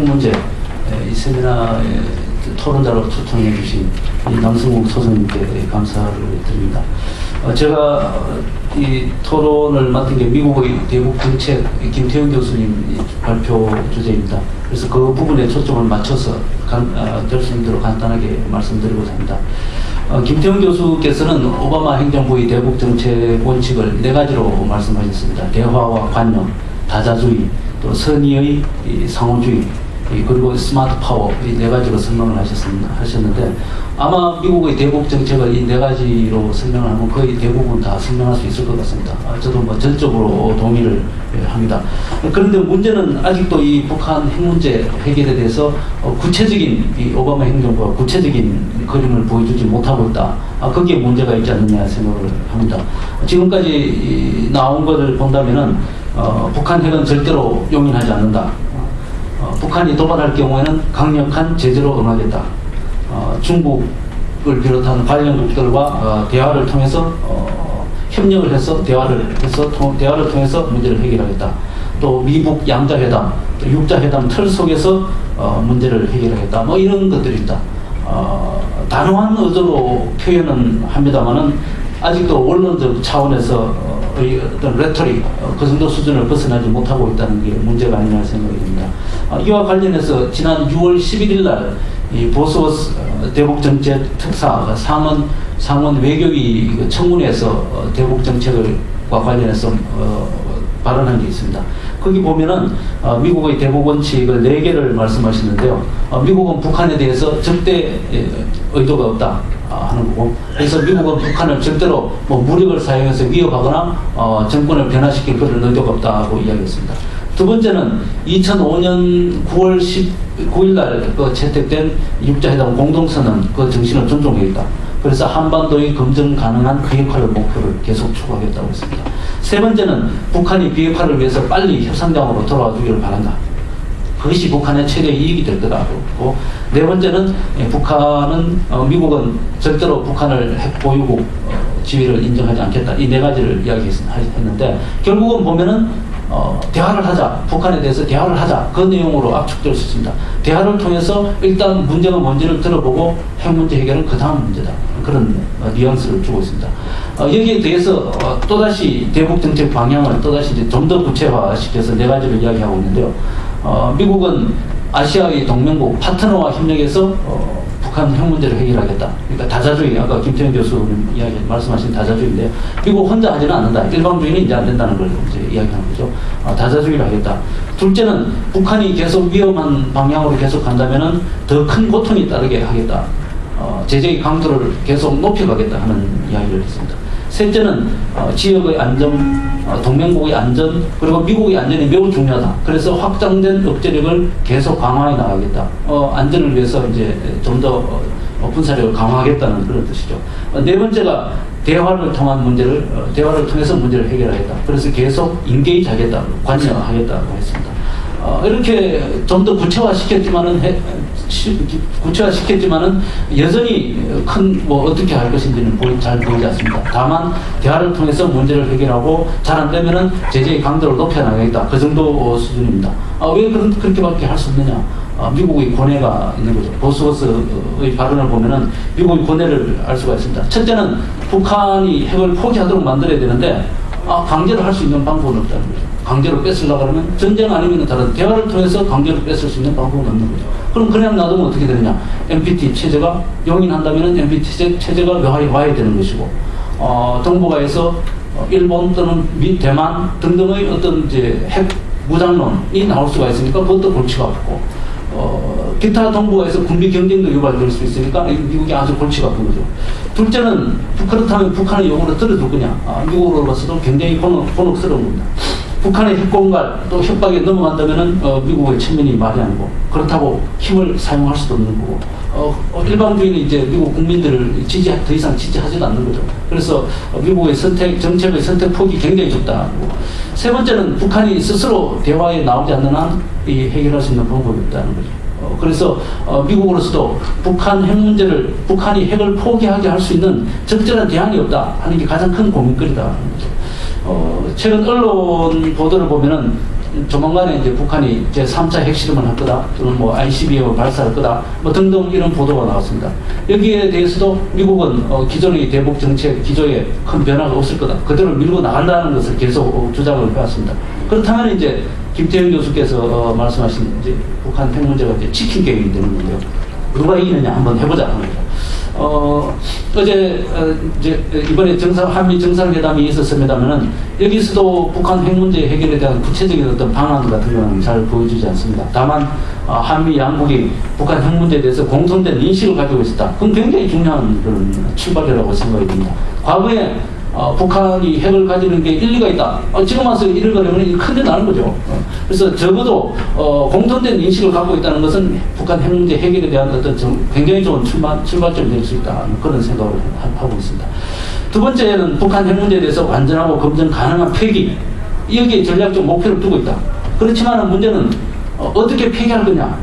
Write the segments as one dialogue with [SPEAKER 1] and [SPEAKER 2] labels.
[SPEAKER 1] 문제 이 세미나에 토론자로 초청해 주신 이 남승욱 소장님께 감사를 드립니다. 제가 이 토론을 맡은 게 미국의 대북 정책 김태형 교수님 발표 주제입니다. 그래서 그 부분에 초점을 맞춰서 될 수 있도록 간단하게 말씀드리고자 합니다. 김태형 교수께서는 오바마 행정부의 대북 정책 원칙을 4가지로 말씀하셨습니다. 대화와 관용, 다자주의, 또 선의의 상호주의, 그리고 스마트 파워, 이 4가지로 설명을 하셨는데, 아마 미국의 대북 정책을 이 4가지로 설명을 하면 거의 대부분 다 설명할 수 있을 것 같습니다. 저도 뭐 전적으로 동의를 합니다. 그런데 문제는 아직도 이 북한 핵 문제 해결에 대해서 구체적인 이 오바마 행정부가 구체적인 그림을 보여주지 못하고 있다. 거기에 문제가 있지 않느냐 생각을 합니다. 지금까지 나온 것을 본다면은 북한 핵은 절대로 용인하지 않는다. 북한이 도발할 경우에는 강력한 제재로 응하겠다. 중국을 비롯한 관련국들과 대화를 통해서 협력을 해서 대화를 통해서 문제를 해결하겠다. 또 미북 양자회담, 또 육자회담 틀 속에서 문제를 해결하겠다. 뭐 이런 것들입니다. 단호한 의도로 표현은 합니다만은 아직도 원론적 차원에서 어떤 레토릭 그 정도 수준을 벗어나지 못하고 있다는 게 문제가 아니냐 생각이 듭니다. 이와 관련해서 지난 6월 11일 날 이 보스워스 대북정책 특사 상원 외교위 청문회에서 대북정책과 관련해서 발언한 게 있습니다. 거기 보면은 미국의 대북 원칙을 4개를 말씀하시는데요. 미국은 북한에 대해서 절대 의도가 없다 하는 거고, 그래서 미국은 북한을 절대로 뭐 무력을 사용해서 위협하거나 정권을 변화시킬 그런 의도가 없다고 이야기했습니다. 두 번째는 2005년 9월 19일 날 채택된 육자회담 공동선언 그 정신을 존중하겠다. 그래서 한반도의 검증 가능한 비핵화를 목표를 계속 추구하겠다고 했습니다. 세 번째는 북한이 비핵화를 위해서 빨리 협상장으로 돌아와 주기를 바란다. 그것이 북한의 최대 이익이 될 거다. 그렇고, 네 번째는 미국은 절대로 북한을 핵 보유국 지위를 인정하지 않겠다. 이 4가지를 이야기했는데, 결국은 보면은 대화를 하자, 북한에 대해서 대화를 하자, 그 내용으로 압축될 수 있습니다. 대화를 통해서 일단 문제가 뭔지를 들어보고 핵 문제 해결은 그 다음 문제다. 그런 뉘앙스를 주고 있습니다. 여기에 대해서 또다시 대북 정책 방향을 또다시 좀 더 구체화시켜서 4가지를 이야기하고 있는데요. 미국은 아시아의 동맹국 파트너와 협력해서 북한 핵 문제를 해결하겠다. 그러니까 다자주의, 아까 김태형 교수님 말씀하신 다자주의인데요. 미국 혼자 하지는 않는다. 일방주의는 이제 안 된다는 걸 이제 이야기하는 거죠. 다자주의를 하겠다. 둘째는 북한이 계속 위험한 방향으로 계속 간다면은 더 큰 고통이 따르게 하겠다. 제재의 강도를 계속 높여가겠다 하는 이야기를 했습니다. 셋째는 지역의 안정, 동맹국의 안전, 그리고 미국의 안전이 매우 중요하다. 그래서 확장된 억제력을 계속 강화해 나가겠다. 안전을 위해서 이제 좀 더 군사력을 강화하겠다는 그런 뜻이죠. 네 번째가 대화를 통해서 문제를 해결하겠다. 그래서 계속 인게이지하겠다, 관여하겠다고 했습니다. 이렇게 좀 더 구체화시켰지만은 여전히 어떻게 할 것인지는 잘 보이지 않습니다. 다만 대화를 통해서 문제를 해결하고 잘 안 되면은 제재의 강도를 높여나가겠다. 그 정도 수준입니다. 왜 그렇게밖에 할 수 없느냐? 미국의 고뇌가 있는 거죠. 보스워스의 발언을 보면은 미국의 고뇌를 알 수가 있습니다. 첫째는 북한이 핵을 포기하도록 만들어야 되는데 강제로 할 수 있는 방법은 없다는 거죠. 강제로 뺏으려고 그러면 전쟁 아니면 다른 대화를 통해서 강제로 뺏을 수 있는 방법은 없는 거죠. 그럼 그냥 놔두면 어떻게 되느냐? NPT 체제가 용인한다면 NPT 체제가 와야 되는 것이고, 정부가에서 일본 또는 대만 등등의 어떤 이제 핵 무장론이 나올 수가 있으니까 그것도 골치가 아프고, 기타 동북아에서 군비 경쟁도 유발될 수 있으니까 미국이 아주 골치가 아픈 거죠. 둘째는 그렇다면 북한의 요구를 들어줄 거냐? 미국으로 봐서도 굉장히 곤혹스러운 겁니다. 북한의 핵공갈 또 협박에 넘어간다면은 미국의 측면이 말이 아니고, 그렇다고 힘을 사용할 수도 없는 거고, 일방주의는 이제 미국 국민들을 더 이상 지지하지도 않는 거죠. 그래서 미국의 정책의 선택 폭이 굉장히 좁다. 세 번째는 북한이 스스로 대화에 나오지 않는 한 이 해결할 수 있는 방법이 없다는 거죠. 그래서 미국으로서도 북한이 핵을 포기하게 할 수 있는 적절한 대안이 없다 하는 게 가장 큰 고민거리다 하는 거죠. 최근 언론 보도를 보면은 조만간에 이제 북한이 제 3차 핵실험을 할 거다, 또는 뭐 ICBM을 발사할 거다, 뭐 등등 이런 보도가 나왔습니다. 여기에 대해서도 미국은 기존의 대북 정책 기조에 큰 변화가 없을 거다, 그대로 밀고 나간다는 것을 계속 주장을 해왔습니다. 그렇다면 이제 김태형 교수께서 말씀하신 이제 북한 핵 문제가 이제 치킨 게임이 되는 건데요. 누가 이기느냐 한번 해보자 하는 거죠. 어제 이제 이번에 한미 정상회담이 있었습니다만은 여기서도 북한 핵 문제 해결에 대한 구체적인 어떤 방안 같은 거는 잘 보여주지 않습니다. 다만 한미 양국이 북한 핵 문제에 대해서 공통된 인식을 가지고 있었다. 그건 굉장히 중요한 그런 출발이라고 생각이 듭니다. 과거에 북한이 핵을 가지는 게 일리가 있다, 지금 와서 이를 가려면 큰데 나는 거죠. 그래서 적어도 공통된 인식을 갖고 있다는 것은 북한 핵 문제 해결에 대한 어떤 굉장히 좋은 출발점이 될 수 있다, 그런 생각을 하고 있습니다. 두 번째는 북한 핵 문제에 대해서 완전하고 검증 가능한 폐기, 여기에 전략적 목표를 두고 있다. 그렇지만 문제는 어떻게 폐기할 거냐,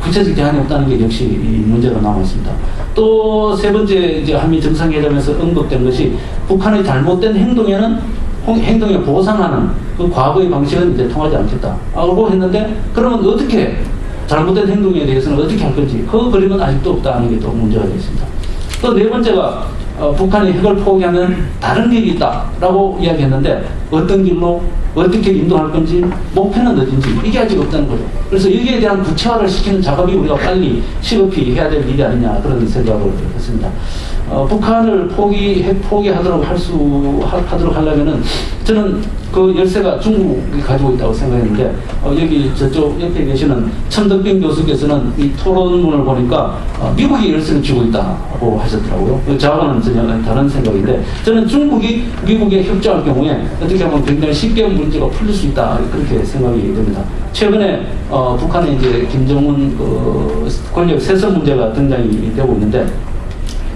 [SPEAKER 1] 구체적 대안이 없다는 게 역시 이 문제로 남아 있습니다. 또 세 번째 이제 한미 정상회담에서 언급된 것이 북한의 잘못된 행동에 보상하는 그 과거의 방식은 이제 통하지 않겠다라고 했는데, 그러면 어떻게 잘못된 행동에 대해서는 어떻게 할 건지 그 그림은 아직도 없다는 게 또 문제가 되겠습니다. 또 네 번째가 북한이 핵을 포기하면 다른 길이 있다라고 이야기했는데, 어떤 길로 어떻게 인도할 건지, 목표는 어딘지 이게 아직 없다는 거죠. 그래서 여기에 대한 구체화를 시키는 작업이 우리가 빨리 시급히 해야 될 일이 아니냐, 그런 생각을 했습니다. 북한을 핵 포기하도록 하도록 하려면은 저는 그 열쇠가 중국이 가지고 있다고 생각했는데, 여기 저쪽 옆에 계시는 천덕빈 교수께서는 이 토론문을 보니까 미국이 열쇠를 쥐고 있다고 하셨더라고요. 저하고는 전혀 다른 생각인데, 저는 중국이 미국에 협조할 경우에 어떻게 보면 굉장히 쉽게 문제가 풀릴 수 있다, 그렇게 생각이 됩니다. 최근에 북한에 이제 김정은 권력 세서 문제가 등장이 되고 있는데,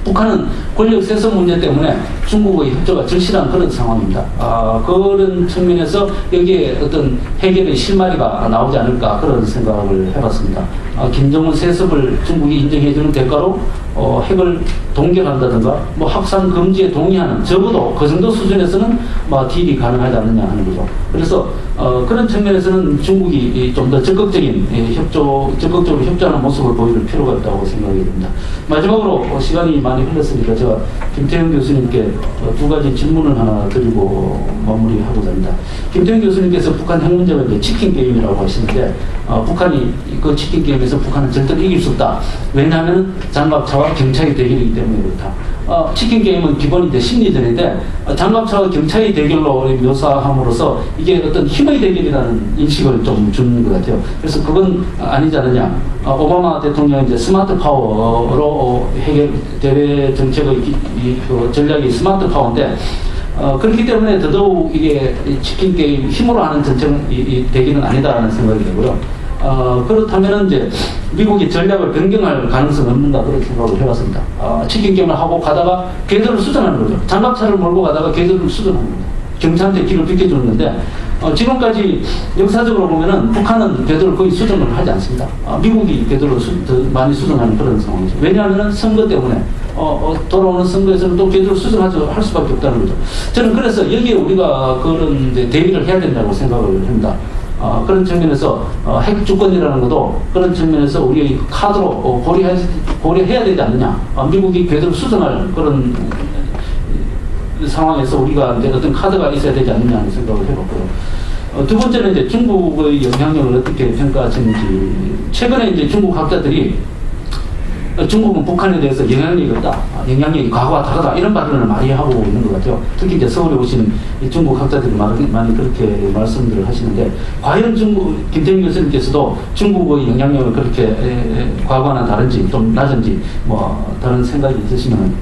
[SPEAKER 1] 북한은 권력 세서 문제 때문에 중국의 협조가 절실한 그런 상황입니다. 그런 측면에서 여기에 어떤 해결의 실마리가 나오지 않을까, 그런 생각을 해봤습니다. 김정은 세습을 중국이 인정해주는 대가로 핵을 동결한다든가 뭐 확산 금지에 동의하는, 적어도 그 정도 수준에서는 뭐 딜이 가능하지 않느냐 하는 거죠. 그래서 그런 측면에서는 중국이 좀 더 적극적으로 협조하는 모습을 보여줄 필요가 있다고 생각이 듭니다. 마지막으로 시간이 많이 흘렀으니까 제가 김태형 교수님께 두 가지 질문을 하나 드리고 마무리하고자 합니다. 김태형 교수님께서 북한 핵 문제가 이제 치킨 게임이라고 하시는데, 북한이 그 치킨 게임에서 북한은 절대로 이길 수 없다. 왜냐하면 장갑차와 경찰의 대결이기 때문에 그렇다. 치킨 게임은 기본이 이제 심리전인데, 장갑차와 경찰의 대결로 묘사함으로써 이게 어떤 힘의 대결이라는 인식을 좀 주는 것 같아요. 그래서 그건 아니지 않느냐. 오바마 대통령이 이제 스마트 파워로 해결 대외 정책의 그 전략이 스마트 파워인데, 그렇기 때문에 더더욱 이게 치킨 게임 힘으로 하는 정책은 이 대결은 아니다라는 생각이 되고요. 그렇다면 이제 미국이 전략을 변경할 가능성은 없는가, 그런 생각을 해봤습니다. 치킨 게임을 하고 가다가 궤도를 수정하는 거죠. 장갑차를 몰고 가다가 궤도를 수정하는 겁니다. 경찰한테 길을 비켜주는데, 지금까지 역사적으로 보면은 북한은 궤도를 거의 수정을 하지 않습니다. 미국이 궤도를 더 많이 수정하는 그런 상황이죠. 왜냐하면 선거 때문에 돌아오는 선거에서는 또 궤도를 수정할 수밖에 없다는 거죠. 저는 그래서 여기에 우리가 그런 이제 대비를 해야 된다고 생각을 합니다. 그런 측면에서 핵 주권이라는 것도 그런 측면에서 우리의 카드로 고려해야 되지 않느냐. 미국이 궤도를 수정할 그런 상황에서 우리가 이제 어떤 카드가 있어야 되지 않느냐 하는 생각을 해봤고요. 두 번째는 이제 중국의 영향력을 어떻게 평가하시는지. 최근에 이제 중국 학자들이 중국은 북한에 대해서 영향력이 없다, 영향력이 과거와 다르다, 이런 발언을 많이 하고 있는 것 같아요. 특히 이제 서울에 오신 중국 학자들이 많이 그렇게 말씀들을 하시는데, 과연 김태형 교수님께서도 중국의 영향력을 그렇게 과거와는 다른지, 좀 낮은지, 뭐 다른 생각이 있으시면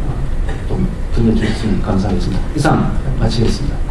[SPEAKER 1] 좀 들려주셨으면 감사하겠습니다. 이상 마치겠습니다.